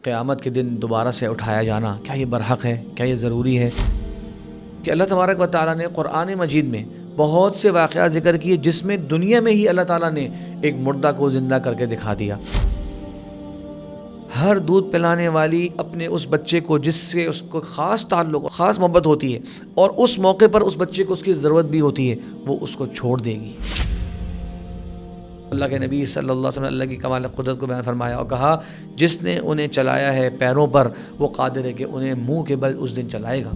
قیامت کے دن دوبارہ سے اٹھایا جانا کیا یہ برحق ہے، کیا یہ ضروری ہے؟ کہ اللہ تبارک و تعالیٰ نے قرآن مجید میں بہت سے واقعات ذکر کیے جس میں دنیا میں ہی اللہ تعالیٰ نے ایک مردہ کو زندہ کر کے دکھا دیا۔ ہر دودھ پلانے والی اپنے اس بچے کو جس سے اس کو خاص تعلق، خاص محبت ہوتی ہے اور اس موقع پر اس بچے کو اس کی ضرورت بھی ہوتی ہے، وہ اس کو چھوڑ دے گی۔ اللہ کے نبی صلی اللہ علیہ وسلم نے اللہ کی کمال قدرت کو بیان فرمایا اور کہا جس نے انہیں چلایا ہے پیروں پر وہ قادر ہے کہ انہیں منہ کے بل اس دن چلائے گا۔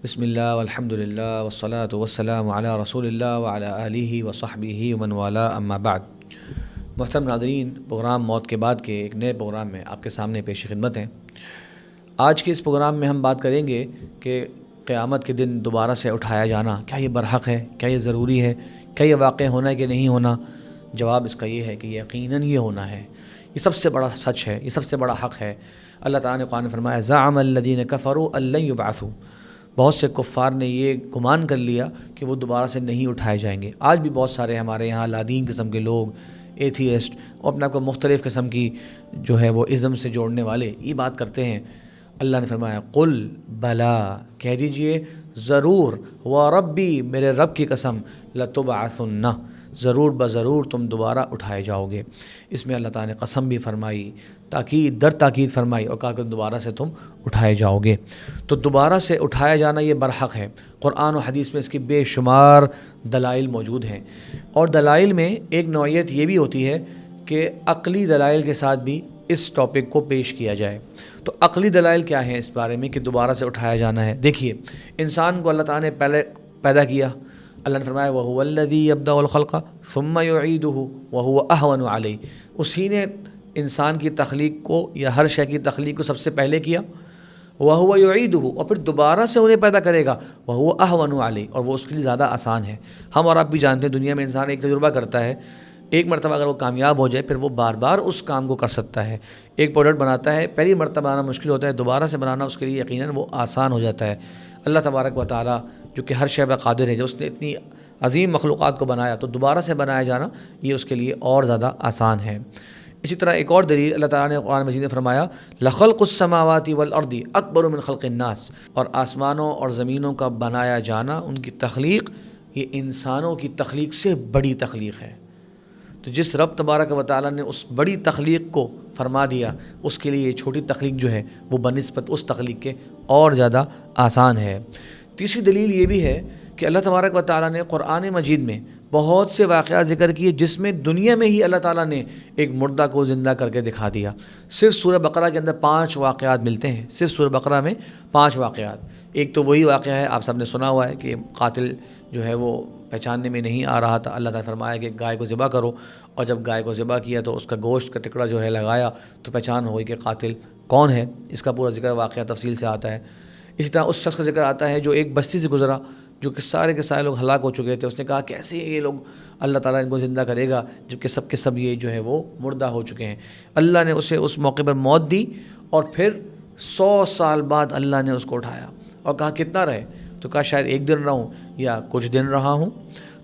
بسم اللہ والحمد للہ والصلاة والسلام علی رسول اللہ وعلی آلہ وصحبہ ومن والا، اما بعد۔ محترم ناظرین، پروگرام موت کے بعد کے ایک نئے پروگرام میں آپ کے سامنے پیش خدمت ہیں۔ آج کے اس پروگرام میں ہم بات کریں گے کہ قیامت کے دن دوبارہ سے اٹھایا جانا کیا یہ برحق ہے، کیا یہ ضروری ہے، کیا یہ واقع ہونا ہے کہ نہیں ہونا؟ جواب اس کا یہ ہے کہ یقیناً یہ ہونا ہے۔ یہ سب سے بڑا سچ ہے، یہ سب سے بڑا حق ہے۔ اللہ تعالیٰ نے قرآن میں فرمایا زعم الذین کفروا ان لن یبعثوا، بہت سے کفار نے یہ گمان کر لیا کہ وہ دوبارہ سے نہیں اٹھائے جائیں گے۔ آج بھی بہت سارے ہمارے یہاں لادین قسم کے لوگ، ایتھیسٹ، اور اپنے آپ کو مختلف قسم کی جو ہے وہ ازم سے جوڑنے والے یہ بات کرتے ہیں۔ اللہ نے فرمایا قل بلا، کہہ دیجئے ضرور، وربی، میرے رب کی قسم، لتبعثن، ضرور بضرور تم دوبارہ اٹھائے جاؤ گے۔ اس میں اللہ تعالیٰ نے قسم بھی فرمائی، تاکید در تاکید فرمائی اور کہا کہ دوبارہ سے تم اٹھائے جاؤ گے۔ تو دوبارہ سے اٹھایا جانا یہ برحق ہے۔ قرآن و حدیث میں اس کی بے شمار دلائل موجود ہیں، اور دلائل میں ایک نوعیت یہ بھی ہوتی ہے کہ عقلی دلائل کے ساتھ بھی اس ٹاپک کو پیش کیا جائے۔ تو عقلی دلائل کیا ہیں اس بارے میں کہ دوبارہ سے اٹھایا جانا ہے؟ دیکھیے، انسان کو اللہ تعالیٰ نے پہلے پیدا کیا، اللہ نے فرمایا وَهُوَ الَّذِي يَبْدَأُ الْخَلْقَ ثُمَّ يُعِيدُهُ وَهُوَ أَهْوَنُ عَلَيْهِ، اسی نے انسان کی تخلیق کو یا ہر شے کی تخلیق کو سب سے پہلے کیا، وَهُوَ يُعِيدُهُ، اور پھر دوبارہ سے انہیں پیدا کرے گا، وَهُوَ أَهْوَنُ عَلَيْهِ، اور وہ اس کے لیے زیادہ آسان ہے۔ ہم اور آپ بھی جانتے ہیں دنیا میں انسان ایک تجربہ کرتا ہے، ایک مرتبہ اگر وہ کامیاب ہو جائے پھر وہ بار بار اس کام کو کر سکتا ہے۔ ایک پروڈکٹ بناتا ہے، پہلی مرتبہ بنانا مشکل ہوتا ہے، دوبارہ سے بنانا اس کے لیے یقیناً وہ آسان ہو جاتا ہے۔ اللہ تبارک و تعالیٰ جو کہ ہر شے پر قادر ہے، جو اس نے اتنی عظیم مخلوقات کو بنایا، تو دوبارہ سے بنایا جانا یہ اس کے لیے اور زیادہ آسان ہے۔ اسی طرح ایک اور دلیل اللہ تعالیٰ نے قرآن مجید میں فرمایا لخلق السماوات والارض اکبر من خلق الناس، اور آسمانوں اور زمینوں کا بنایا جانا، ان کی تخلیق، یہ انسانوں کی تخلیق سے بڑی تخلیق ہے۔ تو جس رب تبارک و تعالیٰ نے اس بڑی تخلیق کو فرما دیا، اس کے لیے یہ چھوٹی تخلیق جو ہے وہ بنسبت اس تخلیق کے اور زیادہ آسان ہے۔ تیسری دلیل یہ بھی ہے کہ اللہ تبارک و تعالیٰ نے قرآن مجید میں بہت سے واقعات ذکر کیے جس میں دنیا میں ہی اللہ تعالیٰ نے ایک مردہ کو زندہ کر کے دکھا دیا۔ صرف سورہ بقرہ کے اندر 5 واقعات ملتے ہیں، صرف سورہ بقرہ میں 5 واقعات۔ ایک تو وہی واقعہ ہے، آپ سب نے سنا ہوا ہے کہ قاتل جو ہے وہ پہچاننے میں نہیں آ رہا تھا، اللہ تعالیٰ نے فرمایا کہ گائے کو ذبح کرو، اور جب گائے کو ذبح کیا تو اس کا گوشت کا ٹکڑا جو ہے لگایا تو پہچان ہوئی کہ قاتل کون ہے۔ اس کا پورا ذکر واقعہ تفصیل سے آتا ہے۔ اسی طرح اس شخص کا ذکر آتا ہے جو ایک بستی سے گزرا، جو کہ سارے کے سارے لوگ ہلاک ہو چکے تھے۔ اس نے کہا کیسے یہ لوگ اللہ تعالیٰ ان کو زندہ کرے گا جبکہ سب کے سب یہ جو ہے وہ مردہ ہو چکے ہیں۔ اللہ نے اسے اس موقع پر موت دی، اور پھر 100 سال بعد اللہ نے اس کو اٹھایا اور کہا کتنا رہے؟ تو کہا شاید 1 دن رہوں یا کچھ دن رہا ہوں،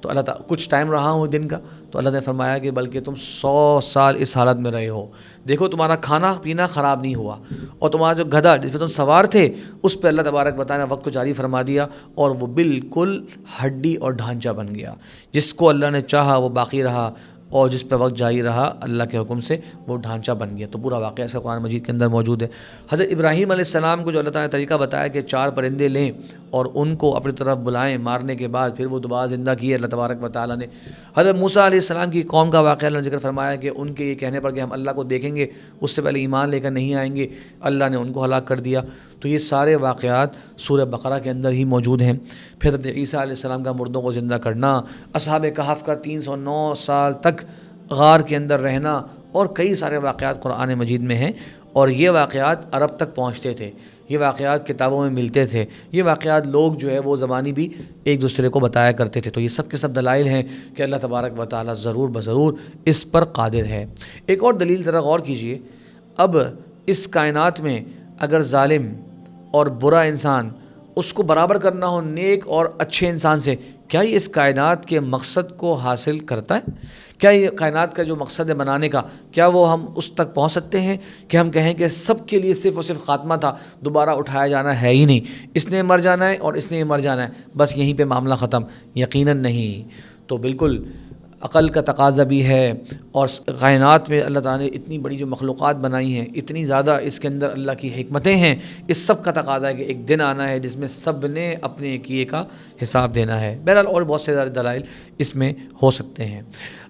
تو اللہ تعالیٰ کچھ ٹائم رہا ہوں دن کا، تو اللہ نے فرمایا کہ بلکہ تم 100 سال اس حالت میں رہے ہو۔ دیکھو تمہارا کھانا پینا خراب نہیں ہوا، اور تمہارا جو گدھا جس پہ تم سوار تھے اس پہ اللہ تبارک بتانا وقت کو جاری فرما دیا، اور وہ بالکل ہڈی اور ڈھانچہ بن گیا۔ جس کو اللہ نے چاہا وہ باقی رہا، اور جس پہ وقت جاری رہا اللہ کے حکم سے وہ ڈھانچہ بن گیا۔ تو پورا واقعہ ایسا قرآن مجید کے اندر موجود ہے۔ حضرت ابراہیم علیہ السلام کو جو اللہ تعالیٰ نے طریقہ بتایا کہ 4 پرندے لیں اور ان کو اپنی طرف بلائیں، مارنے کے بعد پھر وہ دوبارہ زندہ کیے اللہ تبارک و تعالیٰ نے۔ حضرت موسیٰ علیہ السلام کی قوم کا واقعہ اللہ نے ذکر فرمایا کہ ان کے یہ کہنے پر کہ ہم اللہ کو دیکھیں گے، اس سے پہلے ایمان لے کر نہیں آئیں گے، اللہ نے ان کو ہلاک کر دیا۔ تو یہ سارے واقعات سورہ بقرہ کے اندر ہی موجود ہیں۔ پھر حضرت عیسیٰ علیہ السلام کا مردوں کو زندہ کرنا، اصحاب کہف کا 309 سال تک غار کے اندر رہنا، اور کئی سارے واقعات قرآن مجید میں ہیں، اور یہ واقعات عرب تک پہنچتے تھے، یہ واقعات کتابوں میں ملتے تھے، یہ واقعات لوگ جو ہے وہ زبانی بھی ایک دوسرے کو بتایا کرتے تھے۔ تو یہ سب کے سب دلائل ہیں کہ اللہ تبارک و تعالیٰ ضرور بضرور اس پر قادر ہے۔ ایک اور دلیل ذرا غور کیجئے، اب اس کائنات میں اگر ظالم اور برا انسان اس کو برابر کرنا ہو نیک اور اچھے انسان سے، کیا یہ اس کائنات کے مقصد کو حاصل کرتا ہے؟ کیا یہ کائنات کا جو مقصد ہے بنانے کا، کیا وہ ہم اس تک پہنچ سکتے ہیں کہ ہم کہیں کہ سب کے لیے صرف اور صرف خاتمہ تھا، دوبارہ اٹھایا جانا ہے ہی نہیں، اس نے مر جانا ہے اور اس نے مر جانا ہے، بس یہیں پہ معاملہ ختم؟ یقیناً نہیں۔ تو بالکل عقل کا تقاضا بھی ہے، اور کائنات میں اللہ تعالیٰ نے اتنی بڑی جو مخلوقات بنائی ہیں، اتنی زیادہ اس کے اندر اللہ کی حکمتیں ہیں، اس سب کا تقاضا ہے کہ ایک دن آنا ہے جس میں سب نے اپنے کیے کا حساب دینا ہے۔ بہرحال اور بہت سے زیادہ دلائل اس میں ہو سکتے ہیں۔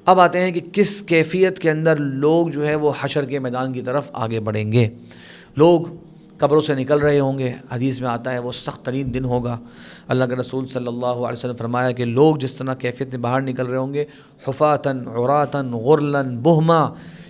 اب آتے ہیں کہ کس کیفیت کے اندر لوگ جو ہے وہ حشر کے میدان کی طرف آگے بڑھیں گے۔ لوگ قبروں سے نکل رہے ہوں گے، حدیث میں آتا ہے وہ سخت ترین دن ہوگا۔ اللہ کے رسول صلی اللہ علیہ وسلم فرمایا کہ لوگ جس طرح کیفیت میں باہر نکل رہے ہوں گے، حفاتن عراتن غرلن بہما،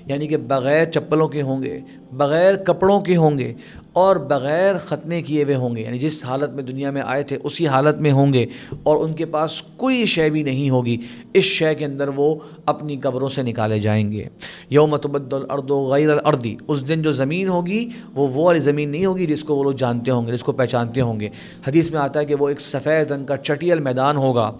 یعنی کہ بغیر چپلوں کے ہوں گے، بغیر کپڑوں کے ہوں گے، اور بغیر ختنے کیے ہوئے ہوں گے، یعنی جس حالت میں دنیا میں آئے تھے اسی حالت میں ہوں گے، اور ان کے پاس کوئی شے بھی نہیں ہوگی، اس شے کے اندر وہ اپنی قبروں سے نکالے جائیں گے۔ یوم تبدل الارض غیر الارض، اس دن جو زمین ہوگی وہ والی زمین نہیں ہوگی جس کو وہ لوگ جانتے ہوں گے، جس کو پہچانتے ہوں گے۔ حدیث میں آتا ہے کہ وہ ایک سفید رنگ کا چٹیل میدان ہوگا۔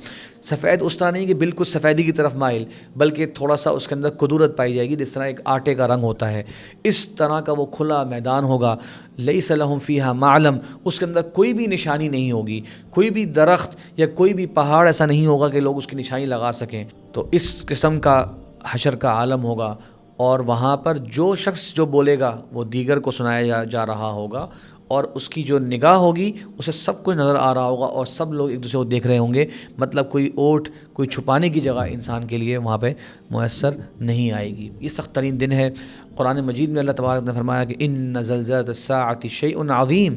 سفید اس طرح نہیں کہ بالکل سفیدی کی طرف مائل، بلکہ تھوڑا سا اس کے اندر کدورت پائی جائے گی، جس طرح ایک آٹے کا رنگ ہوتا ہے، اس طرح کا وہ کھلا میدان ہوگا۔ لیس لہم فیہا معلم، اس کے اندر کوئی بھی نشانی نہیں ہوگی، کوئی بھی درخت یا کوئی بھی پہاڑ ایسا نہیں ہوگا کہ لوگ اس کی نشانی لگا سکیں۔ تو اس قسم کا حشر کا عالم ہوگا، اور وہاں پر جو شخص جو بولے گا وہ دیگر کو سنایا جا رہا ہوگا، اور اس کی جو نگاہ ہوگی اسے سب کچھ نظر آ رہا ہوگا، اور سب لوگ ایک دوسرے کو دیکھ رہے ہوں گے۔ مطلب کوئی اوٹ، کوئی چھپانے کی جگہ انسان کے لیے وہاں پہ میسر نہیں آئے گی۔ یہ سخت ترین دن ہے۔ قرآن مجید میں اللہ تبارک نے فرمایا کہ ان زلزلۃ الساعۃ شیء عظیم،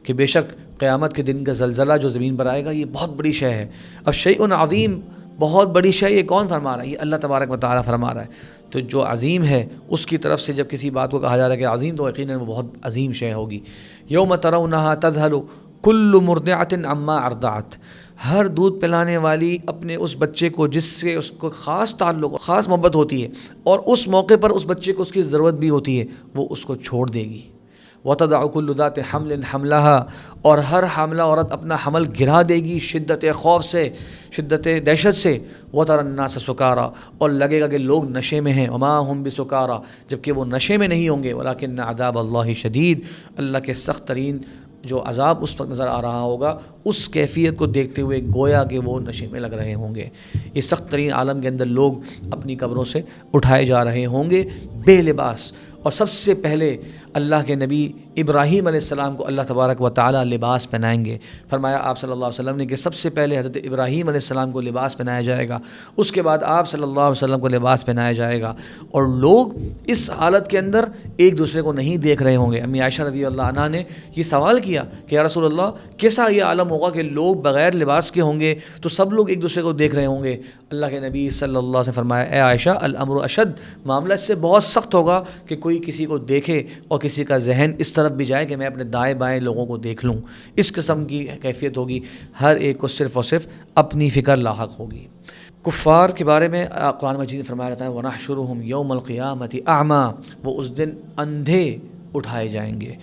کہ بے شک قیامت کے دن کا زلزلہ جو زمین پر آئے گا یہ بہت بڑی شے ہے۔ اب شیء عظیم، بہت بڑی شے، یہ کون فرما رہا ہے؟ یہ اللہ تبارک و تعالیٰ فرما رہا ہے۔ تو جو عظیم ہے اس کی طرف سے جب کسی بات کو کہا جا رہا ہے کہ عظیم، تو یقیناً وہ بہت عظیم شے ہوگی۔ یوم ترونہا تذہل کل مرضعۃ عما ارضعت، ہر دودھ پلانے والی اپنے اس بچے کو جس سے اس کو خاص تعلق، خاص محبت ہوتی ہے، اور اس موقع پر اس بچے کو اس کی ضرورت بھی ہوتی ہے، وہ اس کو چھوڑ دے گی۔ وَتَضَعُ كُلُّ ذَاتِ حَمْلٍ حَمْلَهَا، اور ہر حاملہ عورت اپنا حمل گرا دے گی شدت خوف سے، شدت دہشت سے۔ وَتَرَى النَّاسَ سُكَارَىٰ، اور لگے گا کہ لوگ نشے میں ہیں، وَمَا هُمْ بِسُكَارَىٰ، جبکہ وہ نشے میں نہیں ہوں گے، وَلَكِنَّ عَذَابَ اللَّهِ شَدِيدٌ، اللہ کے سخت ترین جو عذاب اس وقت نظر آ رہا ہوگا، اس کیفیت کو دیکھتے ہوئے گویا کہ وہ نشے میں لگ رہے ہوں گے۔ یہ سخت ترین عالم کے اندر لوگ اپنی قبروں سے اٹھائے جا رہے ہوں گے بے لباس، اور سب سے پہلے اللہ کے نبی ابراہیم علیہ السلام کو اللہ تبارک و تعالیٰ لباس پہنائیں گے۔ فرمایا آپ صلی اللہ علیہ وسلم نے کہ سب سے پہلے حضرت ابراہیم علیہ السلام کو لباس پہنایا جائے گا، اس کے بعد آپ صلی اللہ علیہ وسلم کو لباس پہنایا جائے گا، اور لوگ اس حالت کے اندر ایک دوسرے کو نہیں دیکھ رہے ہوں گے۔ امی عائشہ رضی اللہ عنہا نے یہ سوال کیا کہ یا رسول اللہ، کیسا یہ عالم ہوگا کہ لوگ بغیر لباس کے ہوں گے تو سب لوگ ایک دوسرے کو دیکھ رہے ہوں گے؟ اللہ کے نبی صلی اللہ علیہ وسلم نے فرمایا، اے عائشہ، الامر اشد، معاملہ اس سے بہت سخت ہوگا کہ کوئی کسی کو دیکھے اور کسی کا ذہن اس طرف بھی جائے کہ میں اپنے دائیں بائیں لوگوں کو دیکھ لوں۔ اس قسم کی کیفیت ہوگی، ہر ایک کو صرف اور صرف اپنی فکر لاحق ہوگی۔ کفار کے بارے میں قرآن مجید نے فرمایا رہتا ہے وَنَحْشُرُهُمْ يَوْمَ الْقِيَامَةِ أَعْمَىٰ، وہ اس دن اندھے اٹھائے جائیں گے،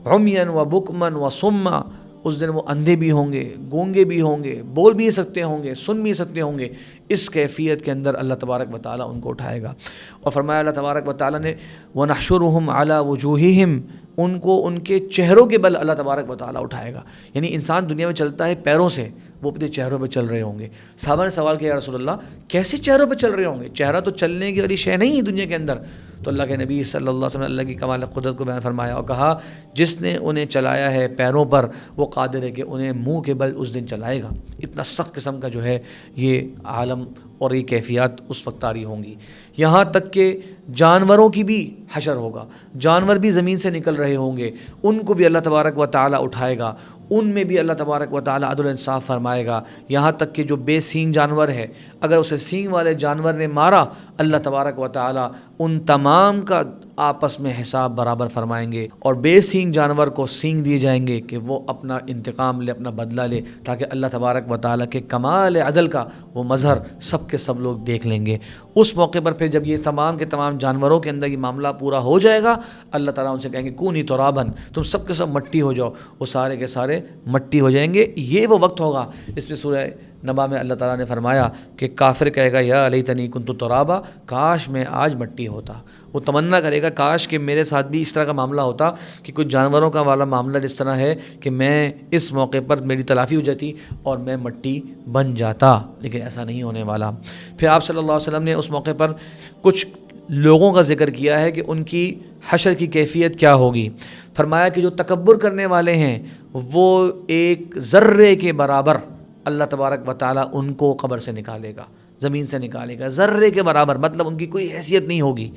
عُمْيًا وَبُكْمًا وَصُمًّا، اس دن وہ اندھے بھی ہوں گے، گونگے بھی ہوں گے، بول بھی سکتے ہوں گے، سن بھی سکتے ہوں گے۔ اس کیفیت کے اندر اللہ تبارک و تعالیٰ ان کو اٹھائے گا، اور فرمایا اللہ تبارک و تعالیٰ نے وَنَحْشُرُهُمْ عَلَىٰ وُجُوهِهِمْ، ان کو ان کے چہروں کے بل اللہ تبارک و تعالیٰ اٹھائے گا۔ یعنی انسان دنیا میں چلتا ہے پیروں سے، وہ اپنے چہروں پہ چل رہے ہوں گے۔ صحابہ نے سوال کیا یا رسول اللہ، کیسے چہروں پہ چل رہے ہوں گے؟ چہرہ تو چلنے کی والی شے نہیں ہے دنیا کے اندر۔ تو اللہ کے نبی صلی اللہ علیہ وسلم نے اللہ کی کمال قدرت کو بیان فرمایا اور کہا، جس نے انہیں چلایا ہے پیروں پر، وہ قادر ہے کہ انہیں منہ کے بل اس دن چلائے گا۔ اتنا سخت قسم کا جو ہے یہ عالم اور یہ کیفیات اس وقت طاری ہوں گی۔ یہاں تک کہ جانوروں کی بھی حشر ہوگا، جانور بھی زمین سے نکل رہے ہوں گے، ان کو بھی اللہ تبارک و تعالیٰ اٹھائے گا، ان میں بھی اللہ تبارک و تعالیٰ عدل و انصاف فرمائے گا۔ یہاں تک کہ جو بے سینگ جانور ہے، اگر اسے سینگ والے جانور نے مارا، اللہ تبارک و تعالیٰ ان تمام کا آپس میں حساب برابر فرمائیں گے، اور بے سینگ جانور کو سینگ دیے جائیں گے کہ وہ اپنا انتقام لے، اپنا بدلہ لے، تاکہ اللہ تبارک و تعالیٰ کے کمال عدل کا وہ مظہر سب کے سب لوگ دیکھ لیں گے۔ اس موقع پر پھر جب یہ تمام کے تمام جانوروں کے اندر یہ معاملہ پورا ہو جائے گا، اللہ تعالیٰ ان سے کہیں گے کونی ترابن، تم سب کے سب مٹی ہو جاؤ، وہ سارے کے سارے مٹی ہو جائیں گے. یہ وہ وقت ہوگا. اس میں سورہ نبا میں اللہ تعالیٰ نے فرمایا کہ کافر کہے گا یا لیتنی کنت ترابا، کاش میں آج مٹی ہوتا. وہ تمنا کرے گا کاش کہ میرے ساتھ بھی اس طرح کا معاملہ ہوتا کہ کچھ جانوروں کا والا معاملہ جس طرح ہے کہ میں اس موقع پر میری تلافی ہو جاتی اور میں مٹی بن جاتا. لیکن ایسا نہیں ہونے والا. پھر آپ صلی اللہ علیہ وسلم نے اس موقع پر کچھ لوگوں کا ذکر کیا ہے کہ ان کی حشر کی کیفیت کیا ہوگی. فرمایا کہ جو تکبر کرنے والے ہیں وہ ایک ذرے کے برابر اللہ تبارک و تعالیٰ ان کو قبر سے نکالے گا، زمین سے نکالے گا. ذرے کے برابر، مطلب ان کی کوئی حیثیت نہیں ہوگی،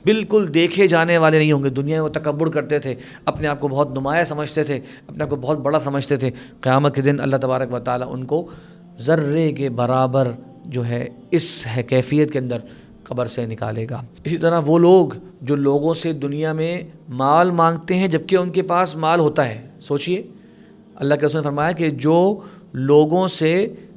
بالکل دیکھے جانے والے نہیں ہوں گے. دنیا میں وہ تکبر کرتے تھے، اپنے آپ کو بہت نمایاں سمجھتے تھے، اپنے آپ کو بہت بڑا سمجھتے تھے. قیامت کے دن اللہ تبارک و تعالیٰ ان کو ذرے کے برابر جو ہے اس کیفیت کے اندر قبر سے نکالے گا. اسی طرح وہ لوگ جو لوگوں سے دنیا میں مال مانگتے ہیں جبکہ ان کے پاس مال ہوتا ہے. سوچئے اللہ کے رسول نے فرمایا کہ جو لوگوں سے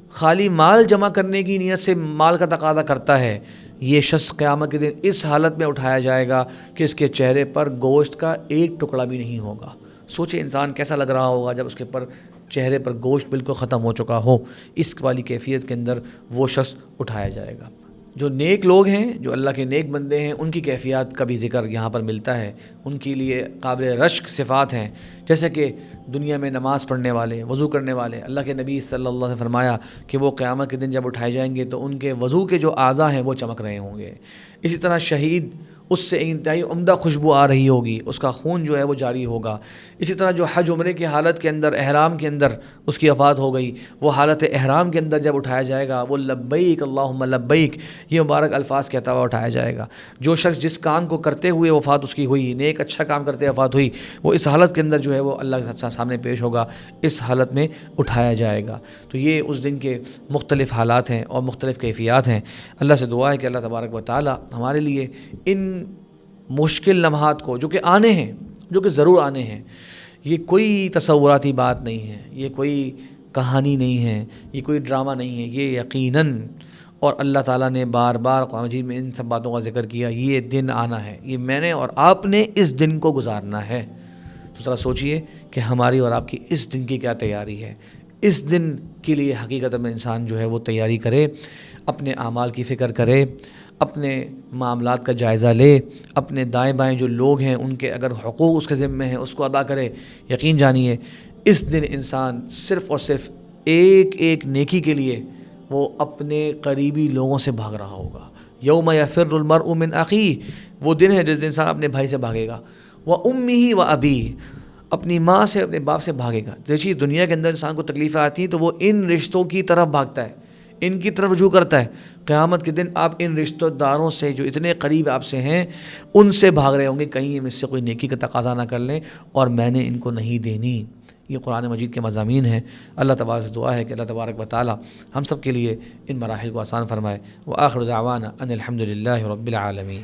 خالی مال جمع کرنے کی نیت سے مال کا تقاضا کرتا ہے، یہ شخص قیامت کے دن اس حالت میں اٹھایا جائے گا کہ اس کے چہرے پر گوشت کا ایک ٹکڑا بھی نہیں ہوگا. سوچے انسان کیسا لگ رہا ہوگا جب اس کے پر چہرے پر گوشت بالکل ختم ہو چکا ہو. اس والی کیفیت کے اندر وہ شخص اٹھایا جائے گا. جو نیک لوگ ہیں، جو اللہ کے نیک بندے ہیں، ان کی کیفیات کا بھی ذکر یہاں پر ملتا ہے. ان کے لیے قابل رشک صفات ہیں، جیسے کہ دنیا میں نماز پڑھنے والے، وضو کرنے والے. اللہ کے نبی صلی اللہ علیہ وسلم نے فرمایا کہ وہ قیامت کے دن جب اٹھائے جائیں گے تو ان کے وضو کے جو اعضاء ہیں وہ چمک رہے ہوں گے. اسی طرح شہید، اس سے انتہائی عمدہ خوشبو آ رہی ہوگی، اس کا خون جو ہے وہ جاری ہوگا. اسی طرح جو حج عمرے کی حالت کے اندر، احرام کے اندر اس کی وفات ہو گئی، وہ حالت احرام کے اندر جب اٹھایا جائے گا وہ لبیک اللہم لبیک یہ مبارک الفاظ کہتا ہوا اٹھایا جائے گا. جو شخص جس کام کو کرتے ہوئے وفات اس کی ہوئی، نیک اچھا کام کرتے وفات ہوئی، وہ اس حالت کے اندر جو ہے وہ اللہ کے سامنے پیش ہوگا، اس حالت میں اٹھایا جائے گا. تو یہ اس دن کے مختلف حالات ہیں اور مختلف کیفیات ہیں. اللہ سے دعا ہے کہ اللہ تبارک و تعالی ہمارے لیے ان مشکل لمحات کو جو کہ آنے ہیں، جو کہ ضرور آنے ہیں، یہ کوئی تصوراتی بات نہیں ہے، یہ کوئی کہانی نہیں ہے، یہ کوئی ڈرامہ نہیں ہے، یہ یقیناً، اور اللہ تعالیٰ نے بار بار قرآن مجید میں ان سب باتوں کا ذکر کیا، یہ دن آنا ہے، یہ میں نے اور آپ نے اس دن کو گزارنا ہے. تو ذرا سوچئے کہ ہماری اور آپ کی اس دن کی کیا تیاری ہے. اس دن کے لیے حقیقت میں انسان جو ہے وہ تیاری کرے، اپنے اعمال کی فکر کرے، اپنے معاملات کا جائزہ لے، اپنے دائیں بائیں جو لوگ ہیں ان کے اگر حقوق اس کے ذمے ہیں اس کو ادا کرے. یقین جانیے اس دن انسان صرف اور صرف ایک ایک نیکی کے لیے وہ اپنے قریبی لوگوں سے بھاگ رہا ہوگا. یوم یفر المرء من اخیہ، وہ دن ہے جس دن انسان اپنے بھائی سے بھاگے گا، وامہ وابیہ، اپنی ماں سے اپنے باپ سے بھاگے گا. دیکھیے دنیا کے اندر انسان کو تکلیفیں آتی ہیں تو وہ ان رشتوں کی طرف بھاگتا ہے، ان کی طرف رجوع کرتا ہے. قیامت کے دن آپ ان رشتہ داروں سے جو اتنے قریب آپ سے ہیں ان سے بھاگ رہے ہوں گے کہیں مجھ سے کوئی نیکی کا تقاضا نہ کر لیں اور میں نے ان کو نہیں دینی. یہ قرآن مجید کے مضامین ہیں. اللہ تبارک سے دعا ہے کہ اللہ تبارک و تعالی ہم سب کے لیے ان مراحل کو آسان فرمائے. وآخر دعوانا ان الحمد للہ رب العالمین.